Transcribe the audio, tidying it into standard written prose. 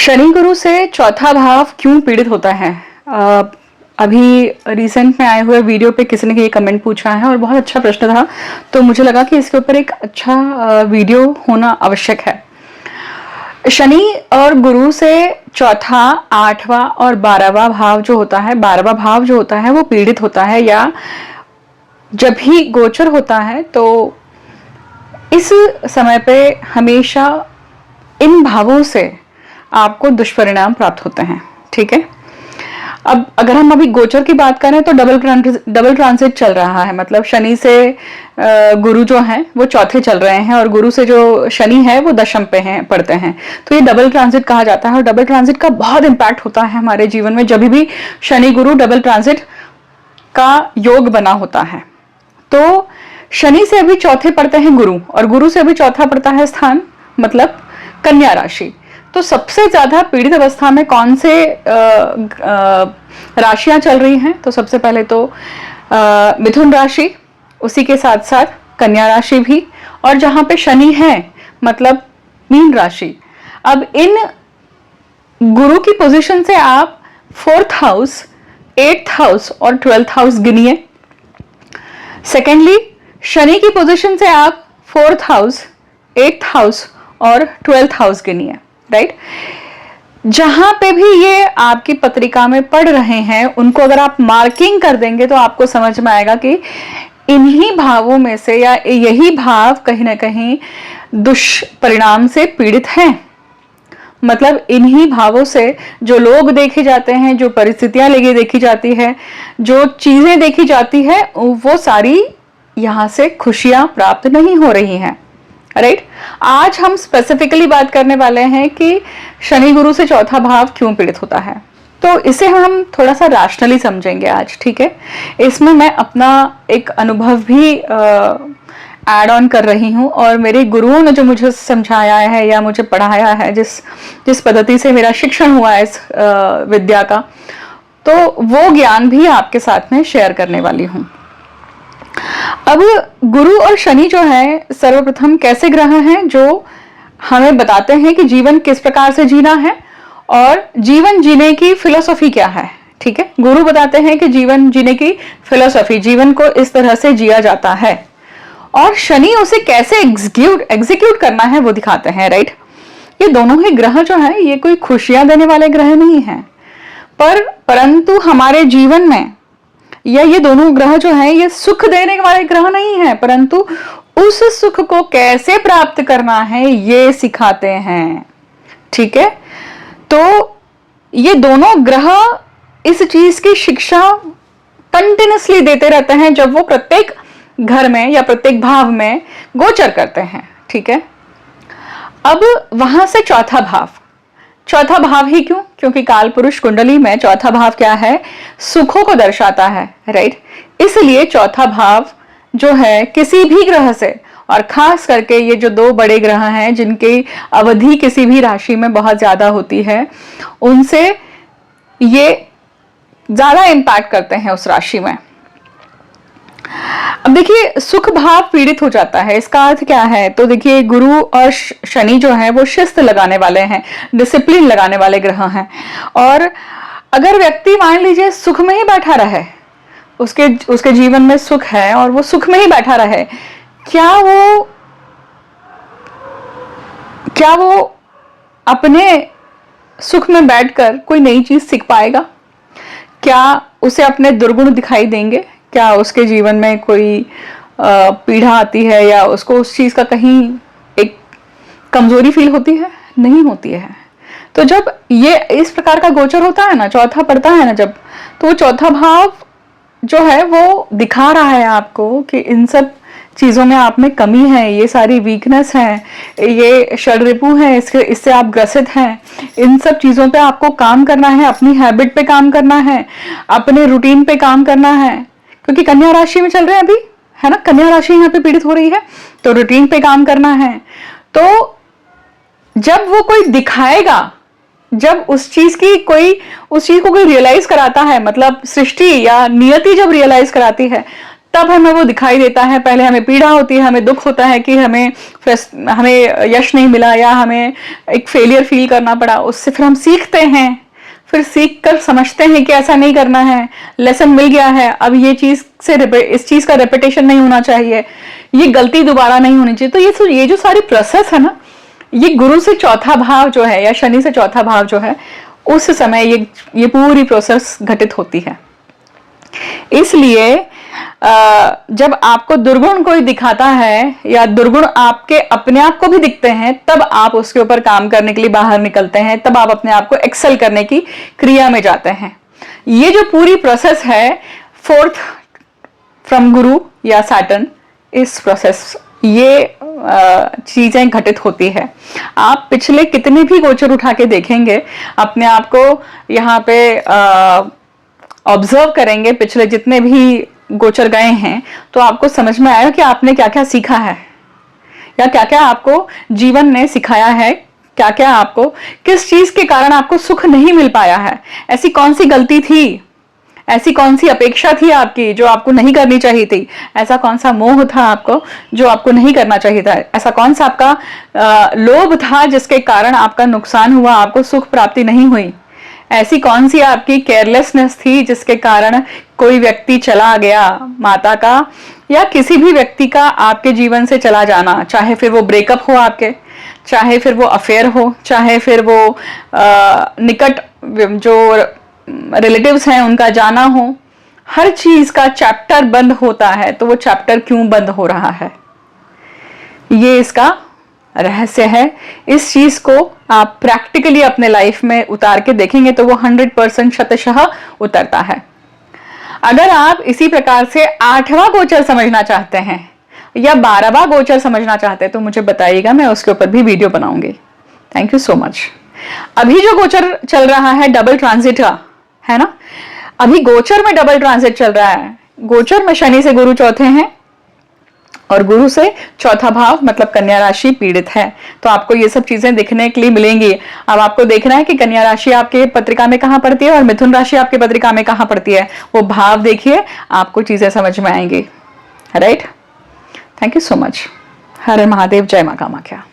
शनि गुरु से चौथा भाव क्यों पीड़ित होता है? अभी रिसेंट में आए हुए वीडियो पे किसी ने ये कमेंट पूछा है और बहुत अच्छा प्रश्न था, तो मुझे लगा कि इसके ऊपर एक अच्छा वीडियो होना आवश्यक है। शनि और गुरु से चौथा, आठवां और 12वां भाव जो होता है, 12वां भाव जो होता है वो पीड़ित होता है, या जब भी गोचर होता है तो इस समय पे हमेशा इन भावों से आपको दुष्परिणाम प्राप्त होते हैं। ठीक है, अब अगर हम अभी गोचर की बात करें तो डबल ट्रांजिट चल रहा है, मतलब शनि से गुरु जो हैं वो चौथे चल रहे हैं और गुरु से जो शनि है वो दशम पे हैं, पढ़ते हैं, तो ये डबल ट्रांजिट कहा जाता है। और डबल ट्रांजिट का बहुत इंपैक्ट होता है हमारे जीवन में जब भी शनि गुरु डबल ट्रांजिट का योग बना होता है। तो शनि से अभी चौथे पढ़ते हैं गुरु, और गुरु से अभी चौथा पढ़ता है स्थान, मतलब कन्या राशि। तो सबसे ज्यादा पीड़ित अवस्था में कौन से राशियां चल रही हैं? तो सबसे पहले तो मिथुन राशि, उसी के साथ साथ कन्या राशि भी, और जहां पे शनि है मतलब मीन राशि। अब इन गुरु की पोजीशन से आप 4th हाउस, 8th हाउस और 12th हाउस गिनिए। सेकेंडली, शनि की पोजीशन से आप 4th हाउस, 8th हाउस और 12th हाउस गिनिए, राइट। जहां पे भी ये आपकी पत्रिका में पढ़ रहे हैं उनको अगर आप मार्किंग कर देंगे तो आपको समझ में आएगा कि इन्हीं भावों में से या यही भाव कहीं ना कहीं दुष्परिणाम से पीड़ित हैं। मतलब इन्हीं भावों से जो लोग देखे जाते हैं, जो परिस्थितियां लेके देखी जाती है, जो चीजें देखी जाती है, वो सारी यहां से खुशियां प्राप्त नहीं हो रही हैं, राइट। आज हम स्पेसिफिकली बात करने वाले हैं कि शनि गुरु से चौथा भाव क्यों पीड़ित होता है, तो इसे हम थोड़ा सा रैशनली समझेंगे आज। ठीक है, इसमें मैं अपना एक अनुभव भी ऐड ऑन कर रही हूं, और मेरे गुरुओं ने जो मुझे समझाया है या मुझे पढ़ाया है, जिस पद्धति से मेरा शिक्षण हुआ है इस विद्या का, तो वो ज्ञान भी आपके साथ में शेयर करने वाली हूं। अब गुरु और शनि जो है सर्वप्रथम कैसे ग्रह हैं जो हमें बताते हैं कि जीवन किस प्रकार से जीना है और जीवन जीने की फिलॉसफी क्या है। ठीक है, गुरु बताते हैं कि जीवन जीने की फिलॉसफी, जीवन को इस तरह से जिया जाता है, और शनि उसे कैसे एग्जीक्यूट करना है वो दिखाते हैं, राइट। ये दोनों ही ग्रह जो है ये कोई खुशियां देने वाले ग्रह नहीं है, परंतु हमारे जीवन में या ये दोनों ग्रह जो है ये सुख देने वाले ग्रह नहीं है, परंतु उस सुख को कैसे प्राप्त करना है ये सिखाते हैं। ठीक है, तो ये दोनों ग्रह इस चीज की शिक्षा कंटिन्यूसली देते रहते हैं जब वो प्रत्येक घर में या प्रत्येक भाव में गोचर करते हैं। ठीक है, अब वहां से चौथा भाव ही क्यों? क्योंकि काल पुरुष कुंडली में चौथा भाव क्या है? सुखों को दर्शाता है, राइट। इसलिए चौथा भाव जो है किसी भी ग्रह से, और खास करके ये जो दो बड़े ग्रह हैं जिनकी अवधि किसी भी राशि में बहुत ज्यादा होती है, उनसे ये ज्यादा इंपैक्ट करते हैं उस राशि में। अब देखिए, सुख भाव पीड़ित हो जाता है, इसका अर्थ क्या है? तो देखिए, गुरु और शनि जो है वो शिस्त लगाने वाले हैं, डिसिप्लिन लगाने वाले ग्रह हैं, और अगर व्यक्ति मान लीजिए सुख में ही बैठा रहे, उसके जीवन में सुख है और वो सुख में ही बैठा रहे, क्या वो अपने सुख में बैठकर कोई नई चीज सीख पाएगा? क्या उसे अपने दुर्गुण दिखाई देंगे? क्या उसके जीवन में कोई पीड़ा आती है या उसको उस चीज का कहीं एक कमजोरी फील होती है? नहीं होती है। तो जब ये इस प्रकार का गोचर होता है ना, चौथा पड़ता है ना जब, तो वो चौथा भाव जो है वो दिखा रहा है आपको कि इन सब चीजों में आप में कमी है, ये सारी वीकनेस है, ये षड्रिपु है, इससे आप ग्रसित हैं। इन सब चीजों पे आपको काम करना है, अपनी हैबिट पे काम करना है, अपने रूटीन पे काम करना है, क्योंकि कन्या राशि में चल रहे हैं अभी, है ना, कन्या राशि यहाँ पे पीड़ित हो रही है, तो रूटीन पे काम करना है। तो जब वो कोई दिखाएगा, जब उस चीज को कोई रियलाइज कराता है, मतलब सृष्टि या नियति जब रियलाइज कराती है, तब हमें वो दिखाई देता है। पहले हमें पीड़ा होती है, हमें दुख होता है कि हमें यश नहीं मिला या हमें एक फेलियर फील करना पड़ा। उससे फिर हम सीखते हैं, फिर सीख कर समझते हैं कि ऐसा नहीं करना है, लेसन मिल गया है, अब ये चीज से इस चीज का रेपिटेशन नहीं होना चाहिए, ये गलती दोबारा नहीं होनी चाहिए। तो ये जो सारी प्रोसेस है ना, ये गुरु से चौथा भाव जो है या शनि से चौथा भाव जो है, उस समय ये पूरी प्रोसेस घटित होती है। इसलिए जब आपको दुर्गुण कोई दिखाता है या दुर्गुण आपके अपने आप को भी दिखते हैं, तब आप उसके ऊपर काम करने के लिए बाहर निकलते हैं, तब आप अपने आप को एक्सेल करने की क्रिया में जाते हैं। ये जो पूरी प्रोसेस है, फोर्थ फ्रॉम गुरु या सैटर्न, इस प्रोसेस ये चीजें घटित होती है। आप पिछले कितने भी गोचर उठा के देखेंगे, अपने आप को यहाँ पे ऑब्जर्व करेंगे, पिछले जितने भी गोचर गए हैं, तो आपको समझ में आएगा कि आपने क्या क्या सीखा है या क्या क्या आपको जीवन ने सिखाया है, क्या क्या आपको, किस चीज के कारण आपको सुख नहीं मिल पाया है, ऐसी कौन सी गलती थी, ऐसी कौन सी अपेक्षा थी आपकी जो आपको नहीं करनी चाहिए थी, ऐसा कौन सा मोह था आपको जो आपको नहीं करना चाहिए था, ऐसा कौन सा आपका लोभ था जिसके कारण आपका नुकसान हुआ, आपको सुख प्राप्ति नहीं हुई, ऐसी कौन सी आपकी केयरलेसनेस थी जिसके कारण कोई व्यक्ति चला गया, माता का या किसी भी व्यक्ति का आपके जीवन से चला जाना, चाहे फिर वो ब्रेकअप हो आपके, चाहे फिर वो अफेयर हो, चाहे फिर वो निकट जो रिलेटिव्स हैं उनका जाना हो, हर चीज का चैप्टर बंद होता है। तो वो चैप्टर क्यों बंद हो रहा है, ये इसका रहस्य है। इस चीज को आप प्रैक्टिकली अपने लाइफ में उतार के देखेंगे तो वो 100% शतशः उतरता है। अगर आप इसी प्रकार से 8वां गोचर समझना चाहते हैं या 12वां गोचर समझना चाहते हैं तो मुझे बताइएगा, मैं उसके ऊपर भी वीडियो बनाऊंगी। Thank you so much. अभी जो गोचर चल रहा है डबल ट्रांजिट का, है ना, अभी गोचर में डबल ट्रांजिट चल रहा है। गोचर में शनि से गुरु चौथे हैं और गुरु से चौथा भाव मतलब कन्या राशि पीड़ित है। तो आपको ये सब चीजें देखने के लिए मिलेंगी। अब आपको देखना है कि कन्या राशि आपके पत्रिका में कहां पड़ती है और मिथुन राशि आपके पत्रिका में कहां पड़ती है। वो भाव देखिए, आपको चीजें समझ में आएंगी। Right, thank you so much. हर हर महादेव, जय मां कामाख्या।